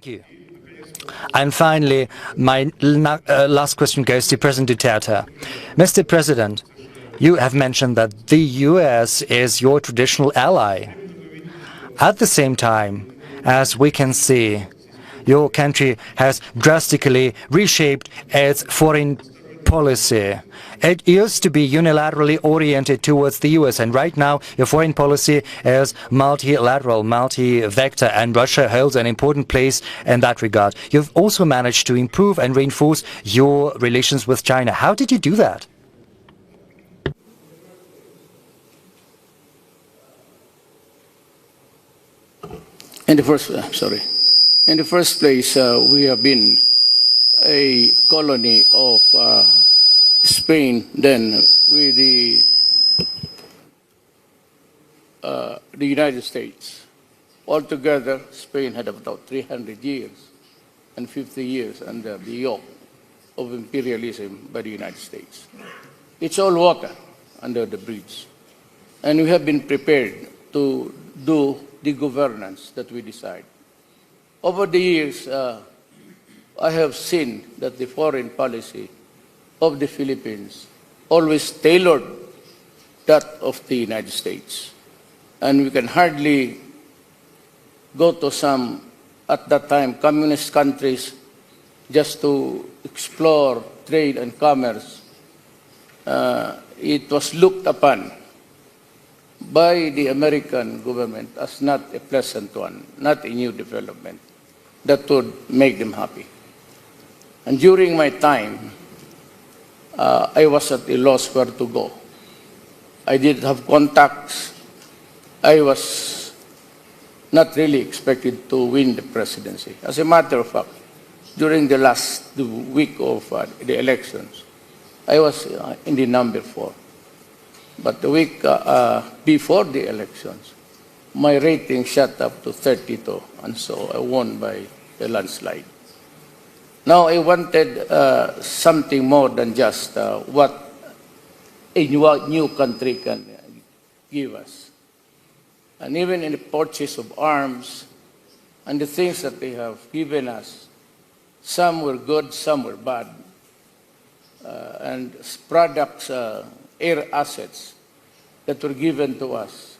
Thank you. And finally, my last question goes to President Duterte. Mr. President, you have mentioned that the US is your traditional ally. At the same time, as we can see, your country has drastically reshaped its foreign policy. It used to be unilaterally oriented towards the US, and right now your foreign policy is multilateral, multi-vector, and Russia holds an important place in that regard. You've also managed to improve and reinforce your relations with China. How did you do that? In the first place, we have been a colony of Spain then with the United States. Altogether, Spain had about 300 years and 50 years under the yoke of imperialism by the United States. It's all water under the bridge. And we have been prepared to do the governance that we decide. Over the years, I have seen that the foreign policy of the Philippines always tailored that of the United States. And we can hardly go to some, at that time, communist countries just to explore trade and commerce. It was looked upon by the American government as not a pleasant one, not a new development that would make them happy. And during my time, I was at a loss where to go. I didn't have contacts. I was not really expected to win the presidency. As a matter of fact, during the last week of the elections, I was in the number 4. But the week before the elections, my rating shot up to 32, and so I won by a landslide. Now I wanted something more than just what a new country can give us. And even in the purchase of arms and the things that they have given us, some were good, some were bad. And products, air assets that were given to us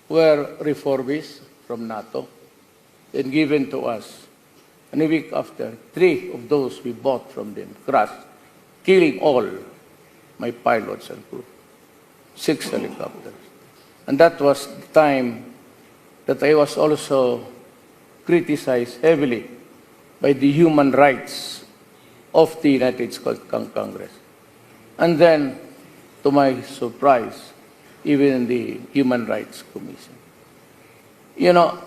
were refurbished from NATO and given to us. And a week after, 3 of those we bought from them crashed, killing all my pilots and crew. 6 helicopters. And that was the time that I was also criticized heavily by the human rights of the United States Congress. And then, to my surprise, even the Human Rights Commission. You know,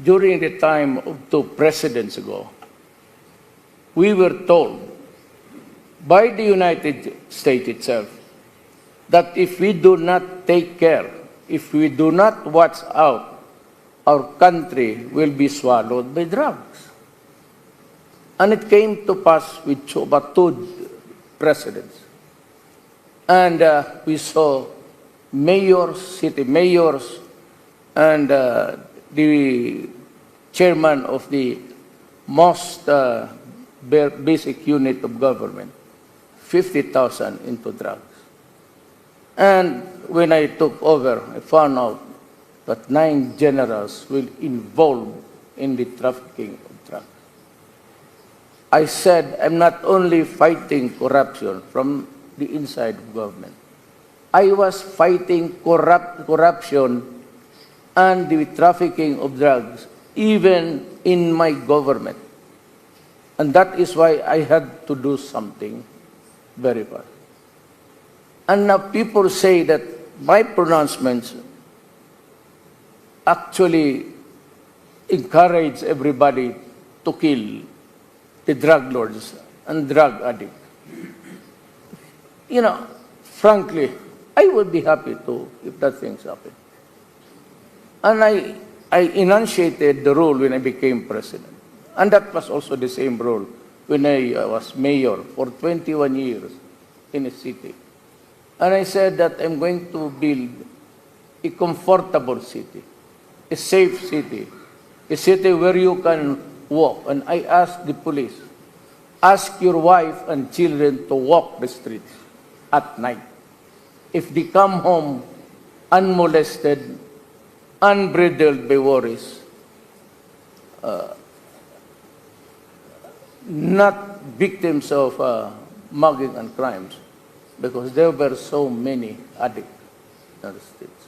during the time of 2 presidents ago, we were told by the United States itself that if we do not take care, if we do not watch out, our country will be swallowed by drugs. And it came to pass with about 2 presidents. And we saw mayors, city mayors, and the chairman of the most basic unit of government, 50,000 into drugs. And when I took over, I found out that 9 generals were involved in the trafficking of drugs. I said, I'm not only fighting corruption from the inside of government. I was fighting corruption and the trafficking of drugs even in my government. And that is why I had to do something very fast. And now people say that my pronouncements actually encourage everybody to kill the drug lords and drug addicts. You know, frankly, I would be happy to if that things happen. And I enunciated the rule when I became president. And that was also the same rule when I was mayor for 21 years in a city. And I said that I'm going to build a comfortable city, a safe city, a city where you can walk. And I asked the police, ask your wife and children to walk the streets at night. If they come home unmolested, unbridled by worries, not victims of mugging and crimes, because there were so many addicts in the streets.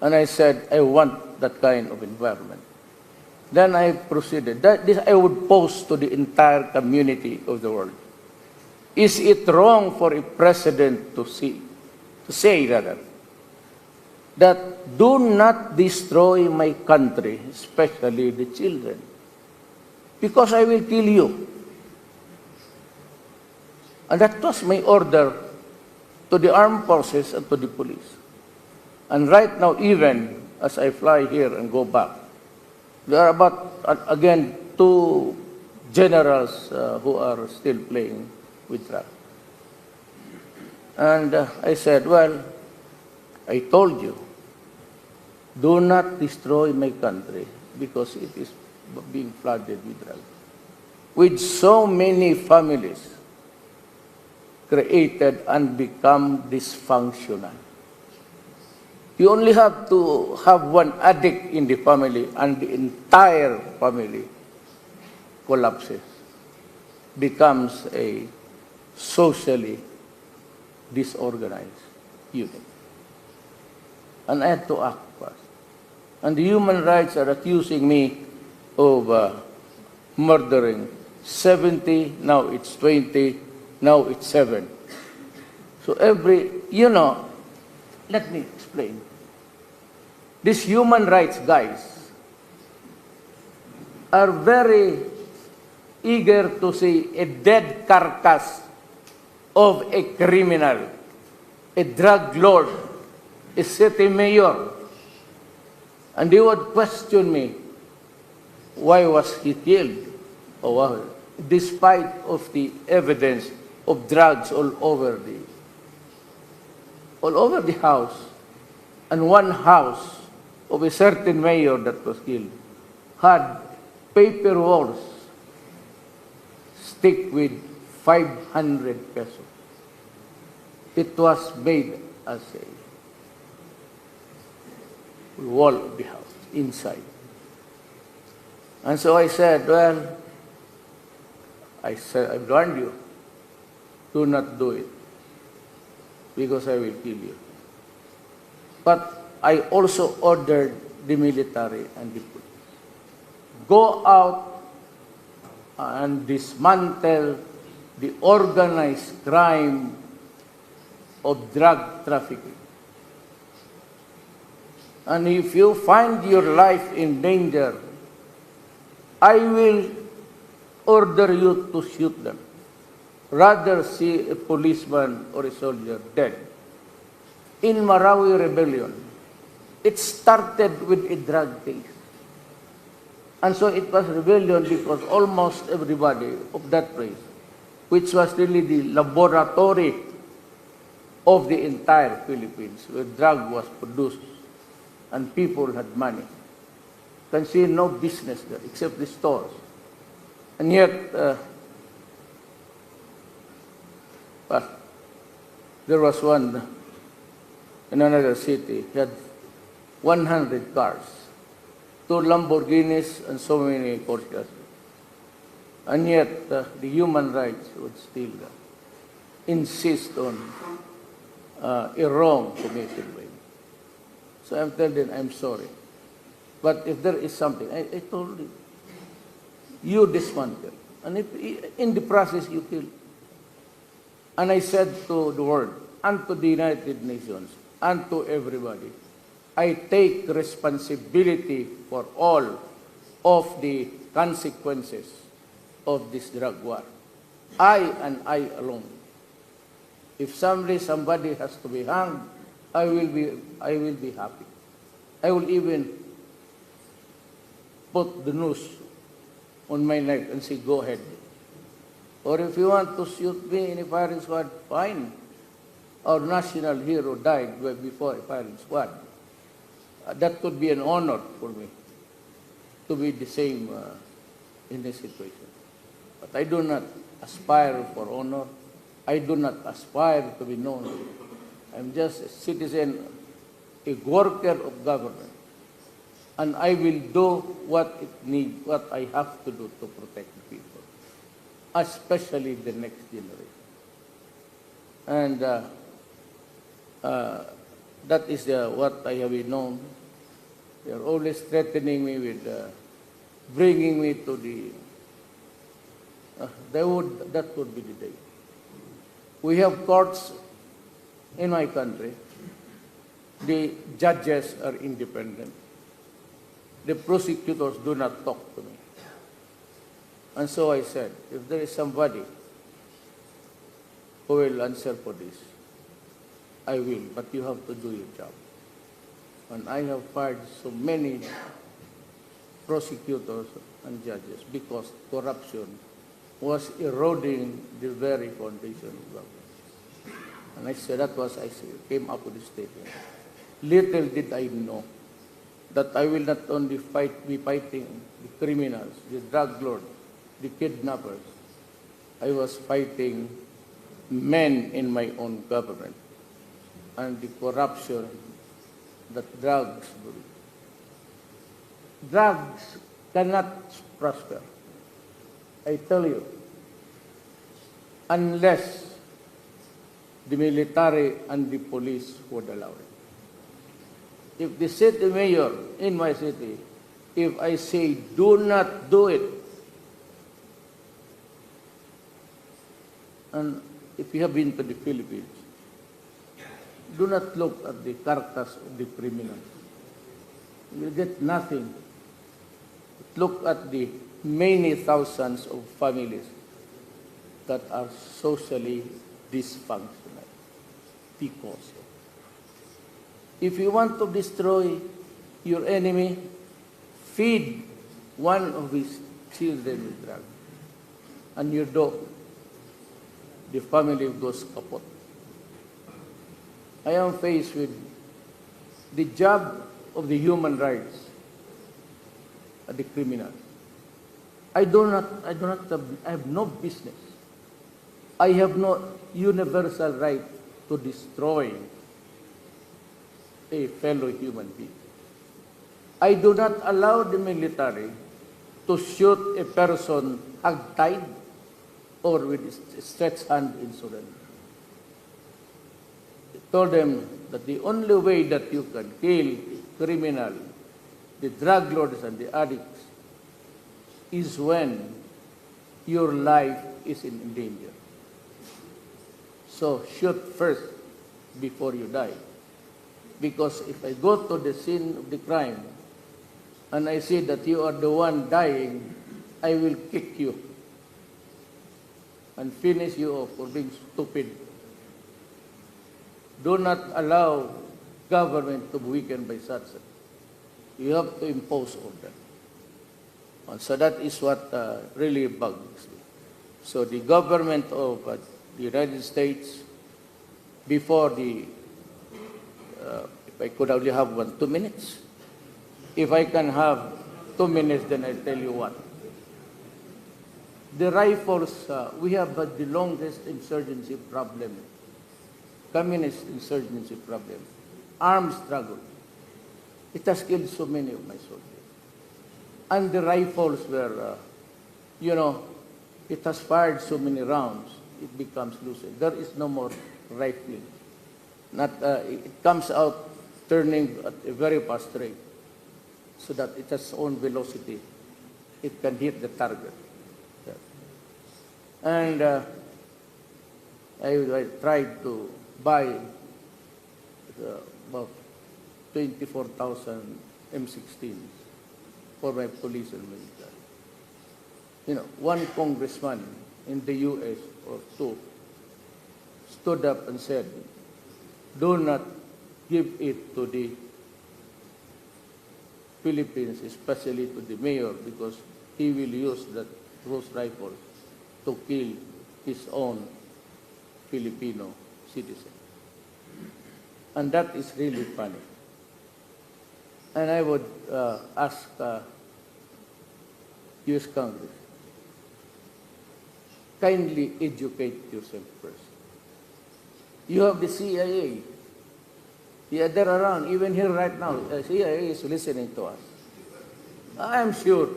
And I said, I want that kind of environment. Then I proceeded. This I would pose to the entire community of the world. Is it wrong for a president to say rather, that do not destroy my country, especially the children, because I will kill you? And that was my order to the armed forces and to the police. And right now, even as I fly here and go back, there are about, again, 2 generals who are still playing with drugs. And I said, well, I told you, do not destroy my country because it is being flooded with drugs. With so many families created and become dysfunctional. You only have to have one addict in the family and the entire family collapses, becomes a socially disorganized unit. And I had to act fast. And the human rights are accusing me of murdering 70, now it's 20, now it's 7. So let me explain. These human rights guys are very eager to see a dead carcass of a criminal, a drug lord, a city mayor. And they would question me, why was he killed? Despite of the evidence of drugs all over the house, and one house of a certain mayor that was killed had paper walls stick with 500 pesos. It was made as a wall of the house inside. And so I said, well, I've warned you, do not do it, because I will kill you. But I also ordered the military and the police, go out and dismantle the organized crime of drug trafficking. And if you find your life in danger, I will order you to shoot them. Rather see a policeman or a soldier dead. In Marawi Rebellion, it started with a drug case. And so it was rebellion because almost everybody of that place, which was really the laboratory of the entire Philippines, where drug was produced and people had money, can see no business there except the stores. And yet, there was one in another city, he had 100 cars, 2 Lamborghinis, and so many Porsches. And yet, the human rights would still insist on a wrong committed by me. So I'm telling them, I'm sorry. But if there is something, I told you dismantle. And if in the process you kill. And I said to the world, and to the United Nations, and to everybody, I take responsibility for all of the consequences of this drug war. I and I alone. If somebody has to be hanged, I will be happy. I will even put the noose on my neck and say, go ahead. Or if you want to shoot me in a firing squad, fine. Our national hero died before a firing squad. That could be an honor for me. to be the same in this situation. But I do not aspire for honor. I do not aspire to be known. I'm just a citizen, a worker of government. And I will do what I have to do to protect the people, especially the next generation. And that is what I have been known. They are always threatening me with bringing me to that would be the day. We have courts in my country. The judges are independent. The prosecutors do not talk to me. And so I said, if there is somebody who will answer for this, I will, but you have to do your job. And I have fired so many prosecutors and judges because corruption was eroding the very foundation of government. And I said, came up with this statement. Little did I know that I will not only be fighting the criminals, the drug lords, the kidnappers. I was fighting men in my own government and the corruption that drugs bring. Drugs cannot prosper, I tell you, unless the military and the police would allow it. If the city mayor in my city, if I say do not do it, and if you have been to the Philippines, do not look at the carcass of the criminals. You get nothing. Look at the many thousands of families that are socially dysfunctional because if you want to destroy your enemy, feed one of his children with drugs, and your dog, the family goes kaput. I am faced with the job of the human rights of the criminals. I have no business. I have no universal right to destroy a fellow human being. I do not allow the military to shoot a person hog-tied or with a stretched hand in surrender. I told them that the only way that you can kill criminal, the drug lords and the addicts, is when your life is in danger. So shoot first before you die. Because if I go to the scene of the crime and I see that you are the one dying, I will kick you and finish you off for being stupid. Do not allow government to be weakened by such. You have to impose order. And so that is what really bugs me. So the government of the United States, before the if I could only have 2 minutes. If I can have 2 minutes, then I'll tell you what. The rifles, we have the longest insurgency problem, communist insurgency problem, armed struggle. It has killed so many of my soldiers. And the rifles were, it has fired so many rounds, it becomes loosened. There is no more rifling. It comes out turning at a very fast rate so that it has own velocity. It can hit the target. And I tried to buy about 24,000 M16s for my police and military. One congressman in the U.S. or two stood up and said, do not give it to the Philippines, especially to the mayor, because he will use those rifles to kill his own Filipino citizen. And that is really funny. And I would ask U.S. Congress, kindly educate yourself first. You have the CIA. Yeah, they're around. Even here right now, the CIA is listening to us. I am sure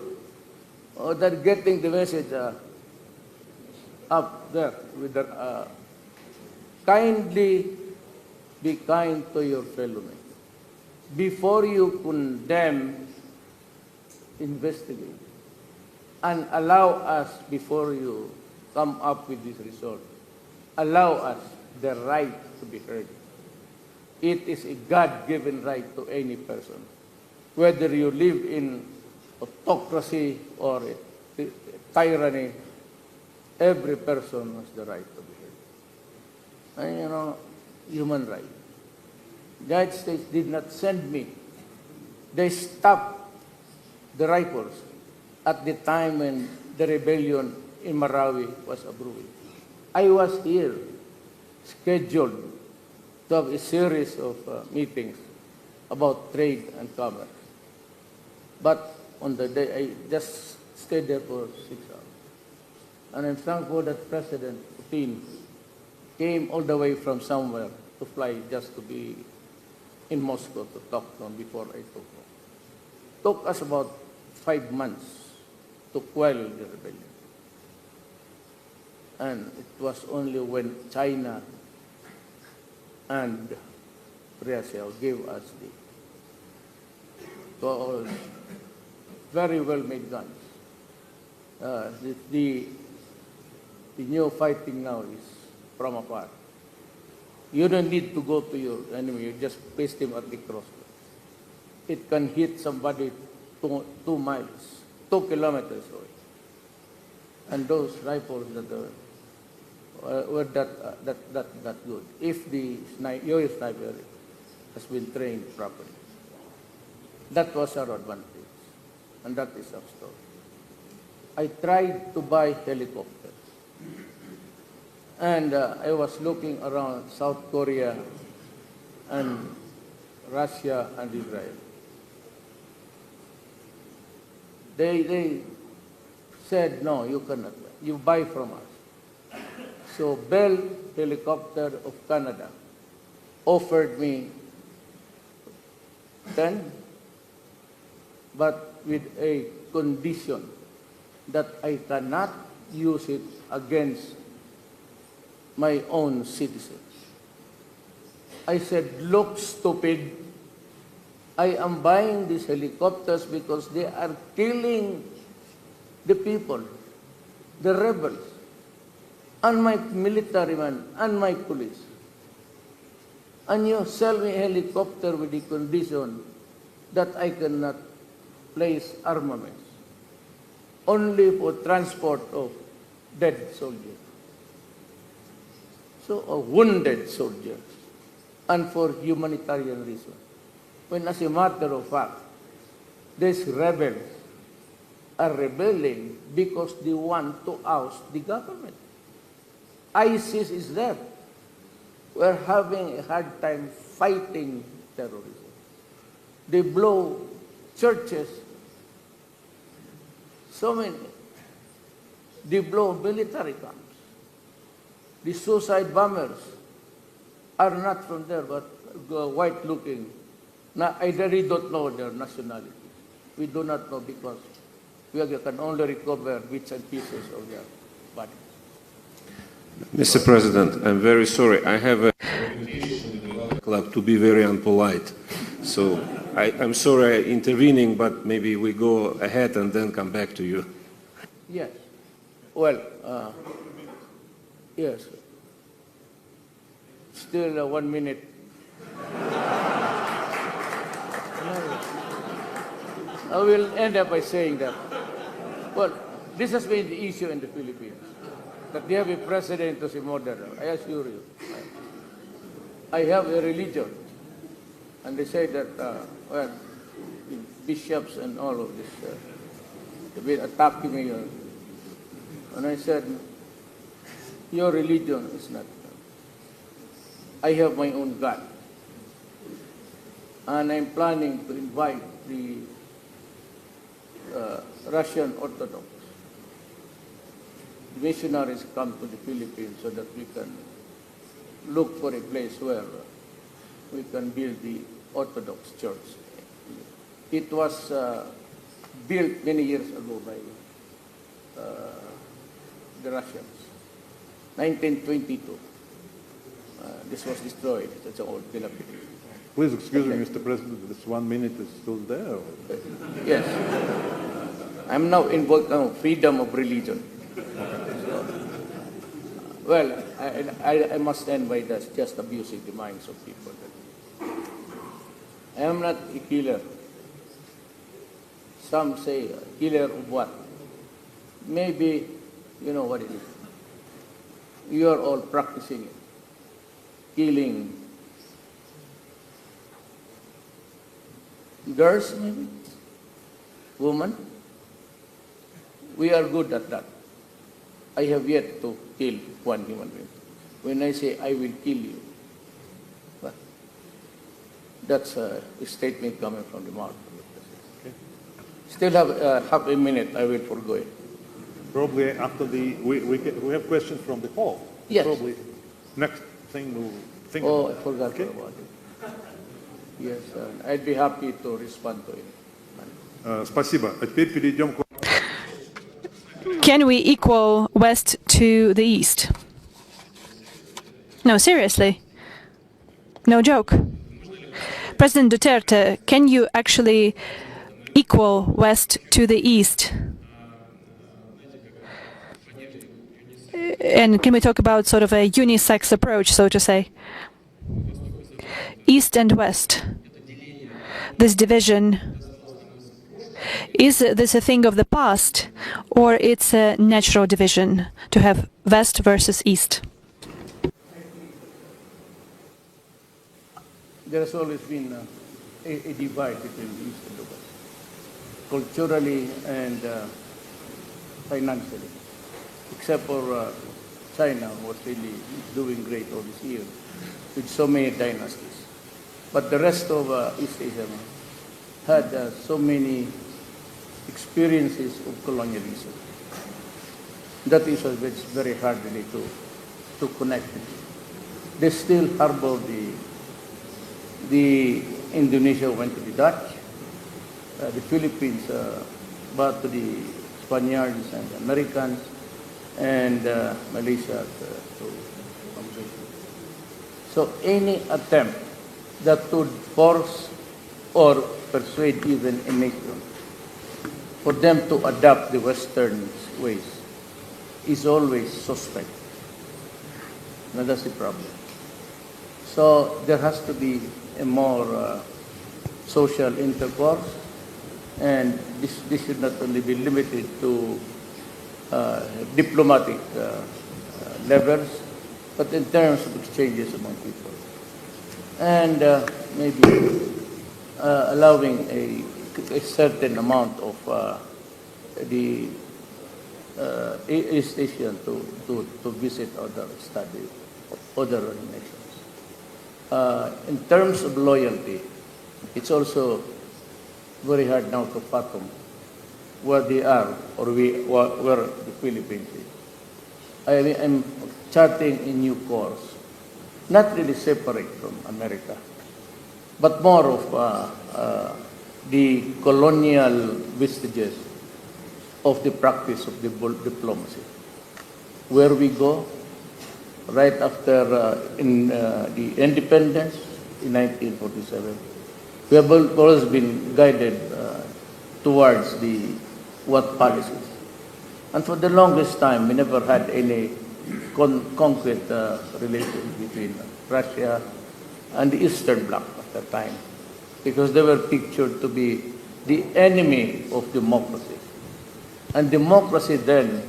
they're getting the message up there. With the, kindly be kind to your fellow man. Before you condemn, investigate. And allow us, before you come up with this result, allow us the right to be heard. It is a God-given right to any person. Whether you live in autocracy or tyranny, every person has the right to be heard. And human right. The United States did not send me. They stopped the rifles at the time when the rebellion in Marawi was brewing. I was here, scheduled to have a series of meetings about trade and commerce. But on the day, I just stayed there for 6 hours. And I'm thankful that President Putin came all the way from somewhere to fly just to be in Moscow to talk to him before I took off. Took us about 5 months to quell the rebellion. And it was only when China and Russia gave us the very well-made guns. The new fighting now is from afar. You don't need to go to your enemy, you just place them at the crossroads. It can hit somebody 2 miles, 2 kilometers away. And those rifles that were that good, if the your sniper has been trained properly. That was our advantage, and that is our story. I tried to buy helicopters, and I was looking around South Korea and Russia and Israel. They said, no, you cannot buy. You buy from us. So Bell Helicopter of Canada offered me 10, but with a condition that I cannot use it against my own citizens. I said, look, stupid. I am buying these helicopters because they are killing the people, the rebels, and my military men, and my police. And you sell me a helicopter with the condition that I cannot place armaments, only for transport of dead soldiers. So, wounded soldiers, and for humanitarian reasons. When as a matter of fact, these rebels are rebelling because they want to oust the government. ISIS is there. We're having a hard time fighting terrorism. They blow churches, so many. They blow military camps. The suicide bombers are not from there, but white-looking. I really don't know their nationality. We do not know because we can only recover bits and pieces of their bodies. Mr. President, I'm very sorry. I have a club to be very unpolite. So I'm sorry I'm intervening, but maybe we go ahead and then come back to you. Yes. Well, yes. Still 1 minute. I will end up by saying that, well, this has been the issue in the Philippines, that they have a president who's a murderer. I assure you. I have a religion, and they say that, well, bishops and all of this, they've been attacking me. And I said, your religion is not. I have my own God. And I'm planning to invite the Russian Orthodox missionaries come to the Philippines so that we can look for a place where we can build the Orthodox Church. It was built many years ago by the Russians. 1922. This was destroyed. That's an old Philippines. Please excuse me, Mr. President, this 1 minute is still there. Yes. I'm now involved in freedom of religion. Well, I must end by this, just abusing the minds of people. I am not a killer. Some say, killer of what? Maybe, you know what it is. You are all practicing it. Killing girls, maybe? Women? We are good at that. I have yet to kill one human being. When I say I will kill you, but that's a statement coming from the mouth. Okay. Still have half a minute, I will forgo it. Probably after we have questions from the hall. Yes. Probably next thing we'll think Oh, I about. forgot Okay. about it. Yes, I'd be happy to respond to it. Спасибо. А теперь перейдем к... Can we equal West to the East? No, seriously. No joke. President Duterte, can you actually equal West to the East? And can we talk about sort of a unisex approach, so to say? East and West. This division, is this a thing of the past, or it's a natural division to have West versus East? There has always been a divide between the East and the West, culturally and financially, except for China, was really doing great all these years with so many dynasties. But the rest of East Asia had so many experiences of colonialism. That is why it's very hard really to connect it. They still harbor the Indonesia went to the Dutch, the Philippines bought to the Spaniards and the Americans, and Malaysia to Malaysia. So any attempt that would force or persuade even a nation for them to adopt the Western ways is always suspect. Now that's the problem. So there has to be a more social intercourse, and this should not only be limited to diplomatic levels, but in terms of exchanges among people. And maybe allowing a certain amount of the East Asian to visit other study, other nations. In terms of loyalty, it's also very hard now to fathom where they are or where the Philippines is. I'm charting a new course, not really separate from America, but more of the colonial vestiges of the practice of the diplomacy. Where we go, right after the independence in 1947, we have always been guided towards what policies. And for the longest time, we never had any concrete relations between Russia and the Eastern Bloc at that time, because they were pictured to be the enemy of democracy. And democracy then,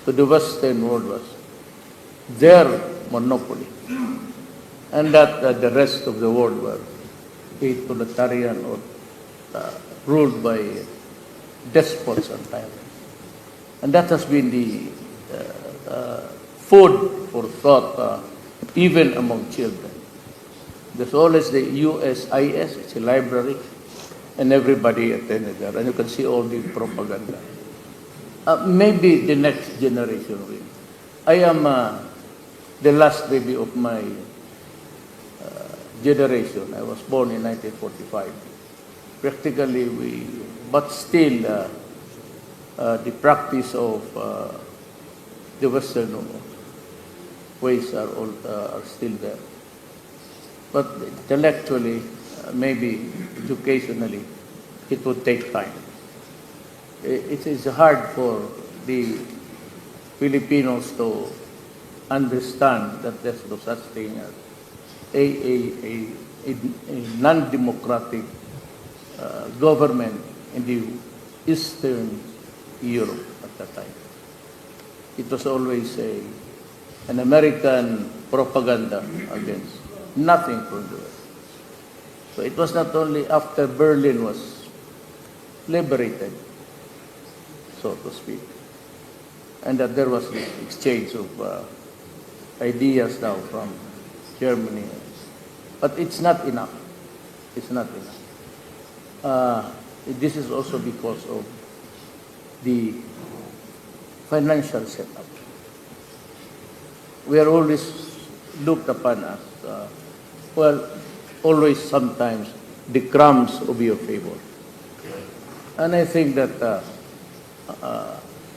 to the Western world, was their monopoly. And that the rest of the world were totalitarian or ruled by despots and tyrants. And that has been the food for thought, even among children. There's always the USIS, it's a library, and everybody attended there, and you can see all the propaganda. Maybe the next generation will. I am the last baby of my generation. I was born in 1945. Practically, but still, the practice of the Western ways are still there. But intellectually, maybe educationally, it would take time. It is hard for the Filipinos to understand that there's no such thing as a non-democratic government in the Eastern Europe at that time. It was always an American propaganda against nothing from the West. So it was not only after Berlin was liberated, so to speak, and that there was this exchange of ideas now from Germany. But it's not enough. It's not enough. This is also because of the financial setup. We are always looked upon as, always sometimes the crumbs of your favor. And I think that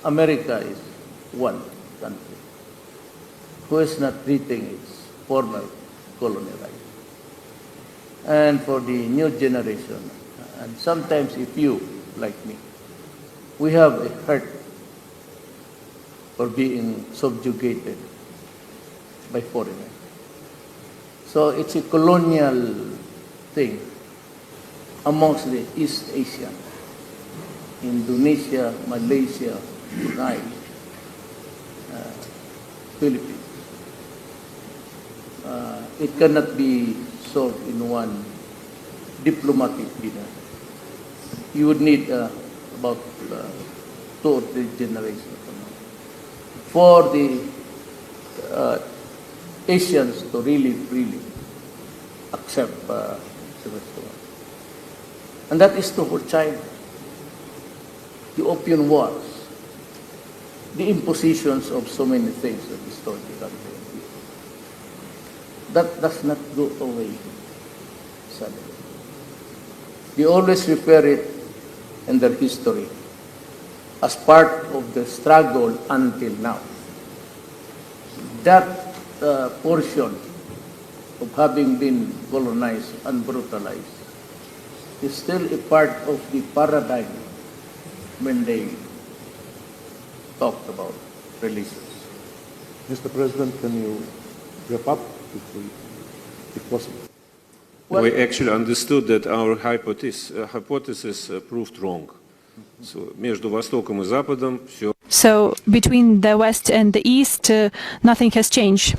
America is one country who is not treating its former colony right. And for the new generation, and sometimes if you, like me, we have a hurt for being subjugated by foreigners. So it's a colonial thing amongst the East Asia, Indonesia, Malaysia, Brunei, Philippines. It cannot be solved in one diplomatic dinner. You would need about 2 or 3 generations for the Asians to really accept the Western world. And that is true for China. The Opium Wars, the impositions of so many things that destroyed the country. That does not go away suddenly. They always refer it in their history as part of the struggle until now. That portion of having been colonized and brutalized is still a part of the paradigm when they talked about religions. Mr. President, can you wrap up if possible? We actually understood that our hypothesis proved wrong. So, между Востоком и Западом все. So between the West and the East, nothing has changed.